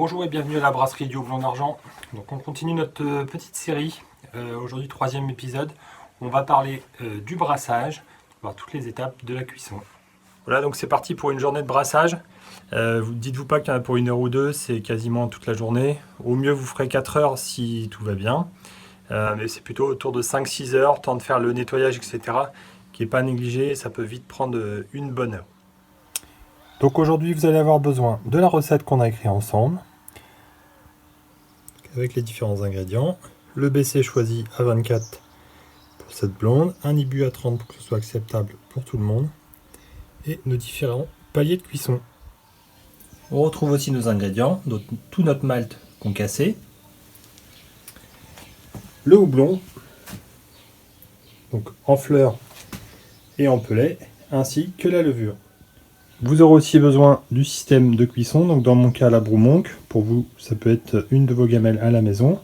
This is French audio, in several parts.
Bonjour et bienvenue à la brasserie du Houblon d'Argent. Donc on continue notre petite série. Aujourd'hui, troisième épisode. On va parler du brassage, voir toutes les étapes de la cuisson. Voilà, donc c'est parti pour une journée de brassage. Dites-vous pas qu'il y en a pour 1 heure ou deux, c'est quasiment toute la journée. Au mieux, vous ferez 4 heures si tout va bien. Mais c'est plutôt autour de 5-6 heures, temps de faire le nettoyage, etc. qui n'est pas négligé, ça peut vite prendre une bonne heure. Donc aujourd'hui, vous allez avoir besoin de la recette qu'on a écrite ensemble, avec les différents ingrédients. Le BC choisi à 24 pour cette blonde, un IBU à 30 pour que ce soit acceptable pour tout le monde, et nos différents paliers de cuisson. On retrouve aussi nos ingrédients, tout notre malt concassé, le houblon, donc en fleurs et en pellet, ainsi que la levure. Vous aurez aussi besoin du système de cuisson, donc dans mon cas la Broumonk, pour vous ça peut être une de vos gamelles à la maison,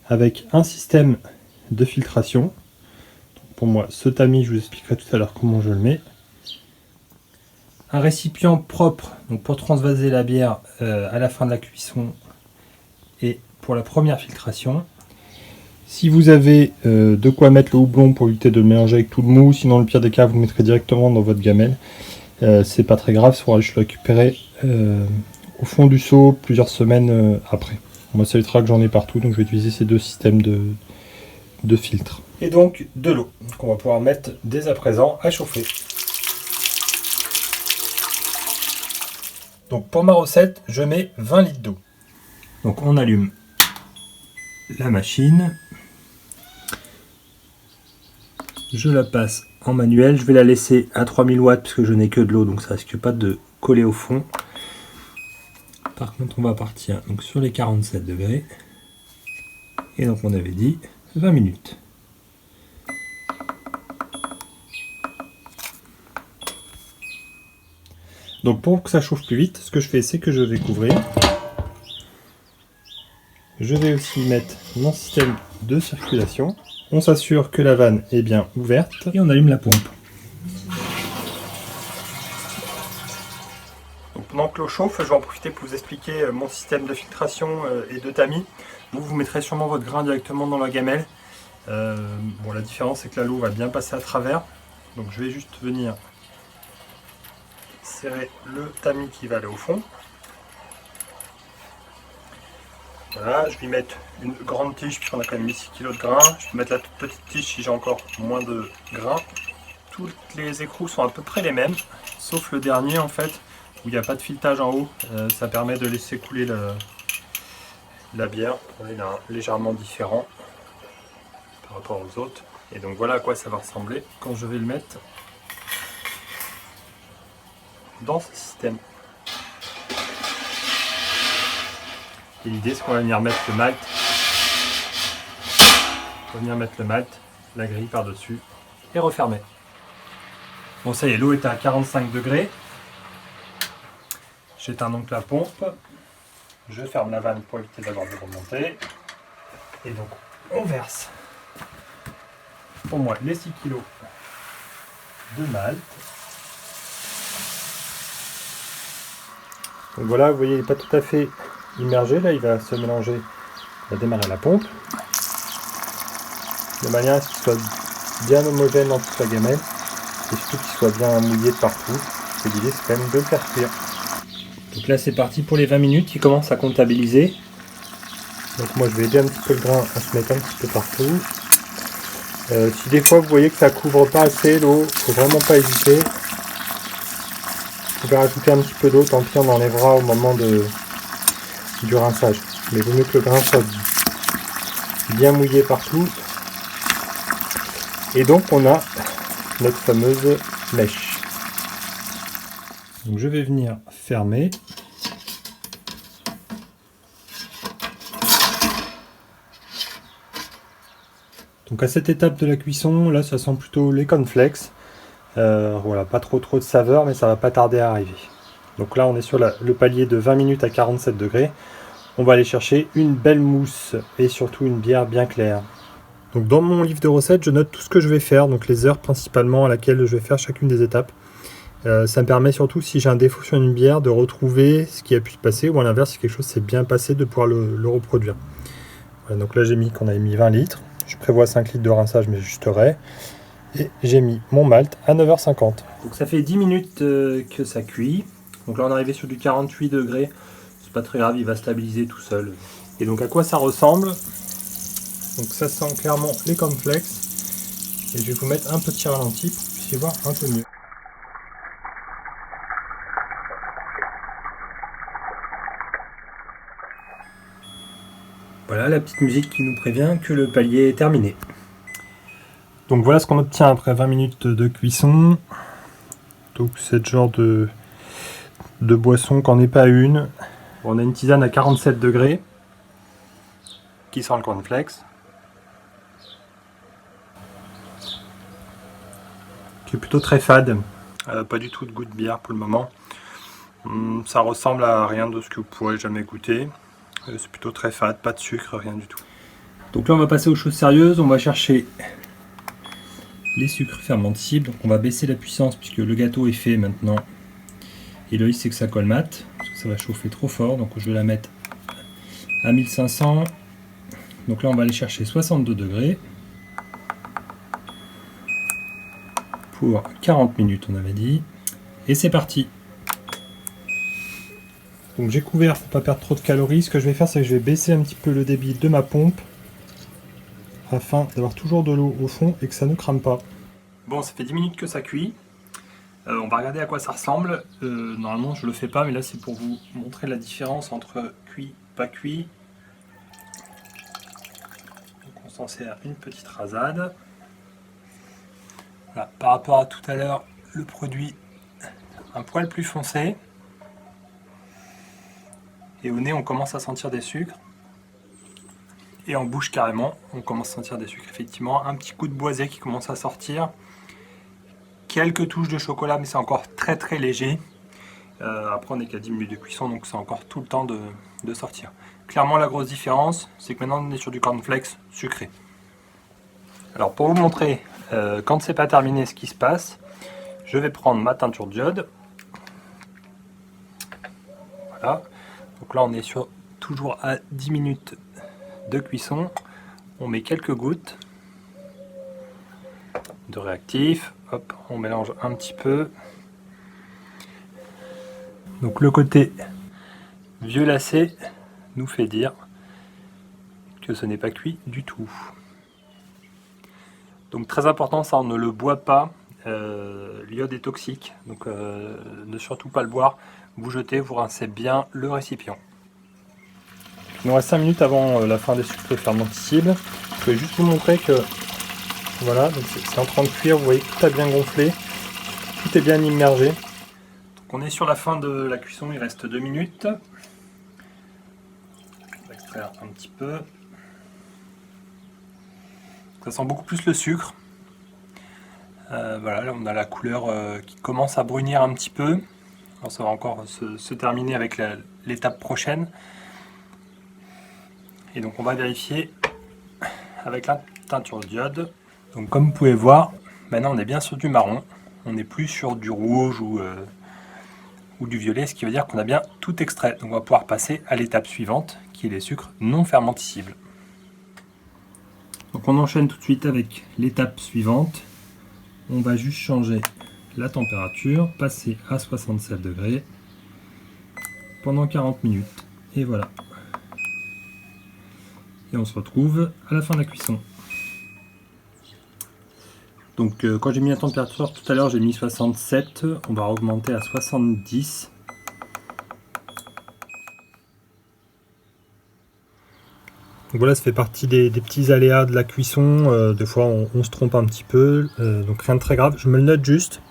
avec un système de filtration. Pour moi ce tamis, je vous expliquerai tout à l'heure comment je le mets. Un récipient propre donc pour transvaser la bière à la fin de la cuisson et pour la première filtration. Si vous avez de quoi mettre le houblon pour éviter de le mélanger avec tout le mou, sinon le pire des cas vous le mettrez directement dans votre gamelle. C'est pas très grave, il faudra juste le récupérer au fond du seau plusieurs semaines après. Moi ça évitera que j'en ai partout, donc je vais utiliser ces deux systèmes de filtres. Et donc de l'eau, qu'on va pouvoir mettre dès à présent à chauffer. Donc pour ma recette, je mets 20 litres d'eau. Donc on allume la machine. Je la passe en manuel, je vais la laisser à 3000 watts parce que je n'ai que de l'eau, donc ça risque pas de coller au fond. Par contre on va partir donc sur les 47 degrés et donc on avait dit 20 minutes. Donc pour que ça chauffe plus vite, ce que je fais c'est que je vais couvrir. Je vais aussi mettre mon système de circulation. On s'assure que la vanne est bien ouverte et on allume la pompe. Donc pendant que l'eau chauffe, je vais en profiter pour vous expliquer mon système de filtration et de tamis. Vous mettrez sûrement votre grain directement dans la gamelle. Bon, la différence c'est que l'eau va bien passer à travers. Donc je vais juste venir serrer le tamis qui va aller au fond. Voilà, je vais mettre une grande tige puisqu'on a quand même mis 6 kg de grains. Je vais mettre la toute petite tige si j'ai encore moins de grains. Toutes les écrous sont à peu près les mêmes, sauf le dernier en fait, où il n'y a pas de filetage en haut. Ça permet de laisser couler la bière. Il est légèrement différent par rapport aux autres. Et donc voilà à quoi ça va ressembler quand je vais le mettre dans ce système. Et l'idée c'est qu'on va venir mettre le malt. On va venir mettre le malt, la grille par-dessus et refermer. Bon ça y est, l'eau est à 45 degrés. J'éteins donc la pompe. Je ferme la vanne pour éviter d'avoir de remontée. Et donc on verse pour moi les 6 kg de malt. Donc voilà, vous voyez, il n'est pas tout à fait immergé, là il va se mélanger, il va démarrer la pompe de manière à ce qu'il soit bien homogène dans toute la gamelle et surtout qu'il soit bien mouillé de partout. Et l'idée c'est quand même de le faire cuire. Donc là c'est parti pour les 20 minutes, il commence à comptabiliser. Donc moi je vais aider un petit peu le grain à se mettre un petit peu partout. Si des fois vous voyez que ça couvre pas assez l'eau, il ne faut vraiment pas hésiter. Vous pouvez rajouter un petit peu d'eau, tant pis on enlèvera au moment du rinçage. Mais il vaut mieux que le grain soit bien mouillé partout. Et donc on a notre fameuse mèche. Donc je vais venir fermer. Donc à cette étape de la cuisson, là ça sent plutôt les cornflakes. Voilà, pas trop de saveur, mais ça va pas tarder à arriver. Donc là on est sur le palier de 20 minutes à 47 degrés. On va aller chercher une belle mousse et surtout une bière bien claire. Donc dans mon livre de recettes, je note tout ce que je vais faire, donc les heures principalement à laquelle je vais faire chacune des étapes. Ça me permet surtout, si j'ai un défaut sur une bière, de retrouver ce qui a pu se passer, ou à l'inverse, si quelque chose s'est bien passé, de pouvoir le reproduire. Voilà, donc là j'ai mis qu'on avait mis 20 litres. Je prévois 5 litres de rinçage, mais j'ajusterai. Et j'ai mis mon malt à 9h50. Donc ça fait 10 minutes que ça cuit. Donc là on est arrivé sur du 48 degrés. C'est pas très grave, il va stabiliser tout seul. Et donc à quoi ça ressemble? Donc ça sent clairement les cornflakes. Et je vais vous mettre un petit ralenti pour que vous puissiez voir un peu mieux. Voilà la petite musique qui nous prévient que le palier est terminé. Donc voilà ce qu'on obtient après 20 minutes de cuisson. Donc c'est le genre de boisson qu'en est pas une. On a une tisane à 47 degrés qui sent le cornflakes. Qui est plutôt très fade. Pas du tout de goût de bière pour le moment. Ça ressemble à rien de ce que vous pourrez jamais goûter. C'est plutôt très fade, pas de sucre, rien du tout. Donc là on va passer aux choses sérieuses. On va chercher les sucres fermenticibles. Donc on va baisser la puissance puisque le gâteau est fait maintenant. Et le risque c'est que ça colmate, parce que ça va chauffer trop fort. Donc je vais la mettre à 1500. Donc là on va aller chercher 62 degrés. Pour 40 minutes on avait dit. Et c'est parti. Donc j'ai couvert pour pas perdre trop de calories. Ce que je vais faire c'est que je vais baisser un petit peu le débit de ma pompe. Afin d'avoir toujours de l'eau au fond et que ça ne crame pas. Bon, ça fait 10 minutes que ça cuit. On va regarder à quoi ça ressemble. Normalement je le fais pas, mais là c'est pour vous montrer la différence entre cuit, pas cuit. Donc on s'en sert une petite rasade. Voilà, par rapport à tout à l'heure, le produit un poil plus foncé. Et au nez on commence à sentir des sucres. Et en bouche carrément, on commence à sentir des sucres. Effectivement, un petit coup de boisé qui commence à sortir. Quelques touches de chocolat, mais c'est encore très très léger. Après, on n'est qu'à 10 minutes de cuisson, donc c'est encore tout le temps de sortir. Clairement, la grosse différence, c'est que maintenant on est sur du cornflakes sucré. Alors, pour vous montrer quand c'est pas terminé ce qui se passe, je vais prendre ma teinture d'iode. Voilà. Donc là, on est sur toujours à 10 minutes de cuisson. On met quelques gouttes de réactif. Hop, on mélange un petit peu. Donc le côté violacé nous fait dire que ce n'est pas cuit du tout. Donc très important, ça on ne le boit pas. L'iode est toxique, donc ne surtout pas le boire. Vous jetez, vous rincez bien le récipient. Il nous reste 5 minutes avant la fin des sucres fermenticibles. Je vais juste vous montrer que voilà, donc c'est en train de cuire, vous voyez que tout a bien gonflé, tout est bien immergé. Donc on est sur la fin de la cuisson, il reste 2 minutes. On va extraire un petit peu. Ça sent beaucoup plus le sucre. Voilà, là on a la couleur qui commence à brunir un petit peu. Alors ça va encore se terminer avec l'étape prochaine. Et donc on va vérifier avec la teinture d'iode. Donc comme vous pouvez voir, maintenant on est bien sur du marron. On n'est plus sur du rouge ou du violet, ce qui veut dire qu'on a bien tout extrait. Donc on va pouvoir passer à l'étape suivante, qui est les sucres non fermenticibles. Donc on enchaîne tout de suite avec l'étape suivante. On va juste changer la température, passer à 67 degrés pendant 40 minutes. Et voilà. Et on se retrouve à la fin de la cuisson. Donc quand j'ai mis la température tout à l'heure, j'ai mis 67, on va augmenter à 70. Donc voilà, ça fait partie des petits aléas de la cuisson. Des fois on se trompe un petit peu, donc rien de très grave. Je me le note juste.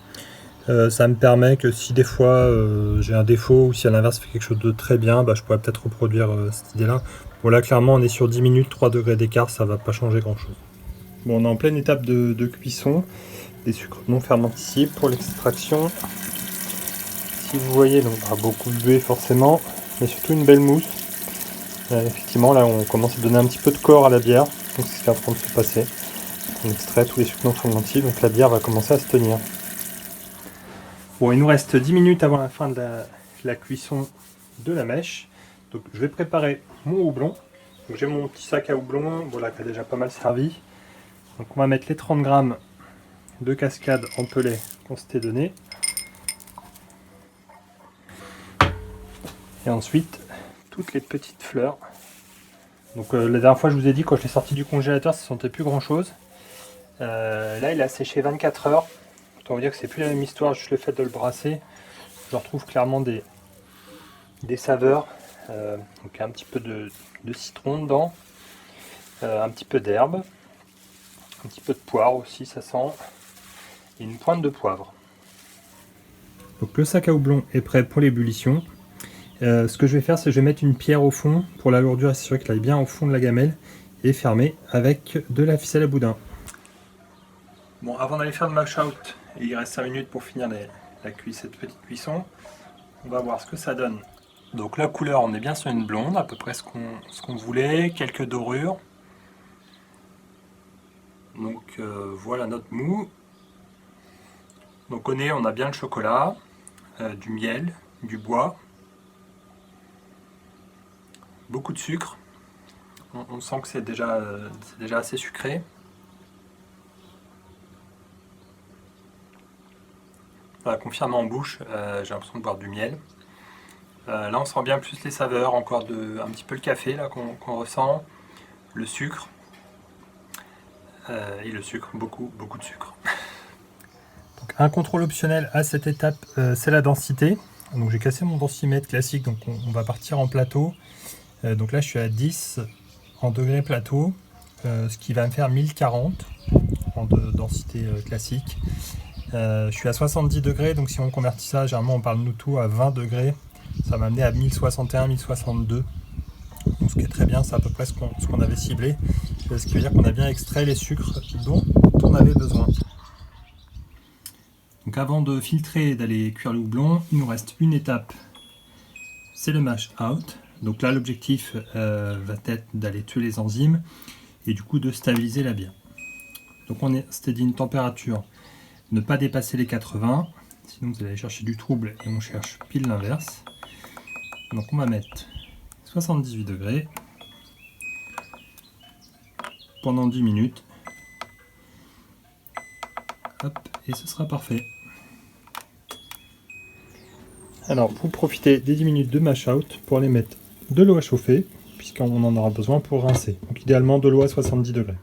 Ça me permet que si des fois j'ai un défaut ou si à l'inverse fait quelque chose de très bien, je pourrais peut-être reproduire cette idée-là. Bon là clairement on est sur 10 minutes, 3 degrés d'écart, ça va pas changer grand-chose. Bon, on est en pleine étape de cuisson des sucres non fermenticibles pour l'extraction. Si vous voyez, donc, on aura beaucoup de buée forcément, mais surtout une belle mousse. Effectivement, là on commence à donner un petit peu de corps à la bière, donc c'est ce qui est en train de se passer. On extrait tous les sucres non fermenticibles, donc la bière va commencer à se tenir. Bon, il nous reste 10 minutes avant la fin de la cuisson de la mèche. Donc je vais préparer mon houblon. Donc j'ai mon petit sac à houblon, voilà, qui a déjà pas mal servi. Donc on va mettre les 30 grammes de cascade en pellet qu'on s'était donné. Et ensuite, toutes les petites fleurs. Donc la dernière fois je vous ai dit, quand je l'ai sorti du congélateur, ça sentait plus grand chose. Là il a séché 24 heures. Autant vous dire que c'est plus la même histoire, juste le fait de le brasser. Je retrouve clairement des saveurs. Donc un petit peu de citron dedans, un petit peu d'herbe, un petit peu de poire aussi, ça sent, et une pointe de poivre. Donc le sac à houblon est prêt pour l'ébullition. Ce que je vais faire, c'est que je vais mettre une pierre au fond pour l'alourdir, assurer qu'elle aille bien au fond de la gamelle et fermer avec de la ficelle à boudin. Bon, avant d'aller faire le mash out, il reste 5 minutes pour finir cette petite cuisson. On va voir ce que ça donne. Donc la couleur, on est bien sur une blonde, à peu près ce qu'on voulait, quelques dorures. Donc voilà notre mou. Donc au nez, on a bien le chocolat, du miel, du bois, beaucoup de sucre. On sent que c'est déjà assez sucré. Voilà, confirmant en bouche, j'ai l'impression de boire du miel. Là on sent bien plus les saveurs, encore un petit peu le café là qu'on ressent, le sucre, et le sucre, beaucoup de sucre. Donc, un contrôle optionnel à cette étape, c'est la densité. Donc j'ai cassé mon densimètre classique, donc on va partir en plateau. Donc là je suis à 10 en degrés plateau, ce qui va me faire 1040 en densité classique. Je suis à 70 degrés, donc si on convertit ça, généralement on parle nous tout à 20 degrés. Ça m'a amené à 1061, 1062. Donc ce qui est très bien, c'est à peu près ce qu'on avait ciblé. Ce qui veut dire qu'on a bien extrait les sucres dont on avait besoin. Donc avant de filtrer et d'aller cuire le houblon, il nous reste une étape, c'est le mash out. Donc là l'objectif va être d'aller tuer les enzymes et du coup de stabiliser la bière. Donc on s'était dit une température, ne pas dépasser les 80, sinon vous allez chercher du trouble et on cherche pile l'inverse. Donc on va mettre 78 degrés pendant 10 minutes. Hop, et ce sera parfait. Alors pour profiter des 10 minutes de mash out, pour aller mettre de l'eau à chauffer, puisqu'on en aura besoin pour rincer. Donc idéalement de l'eau à 70 degrés.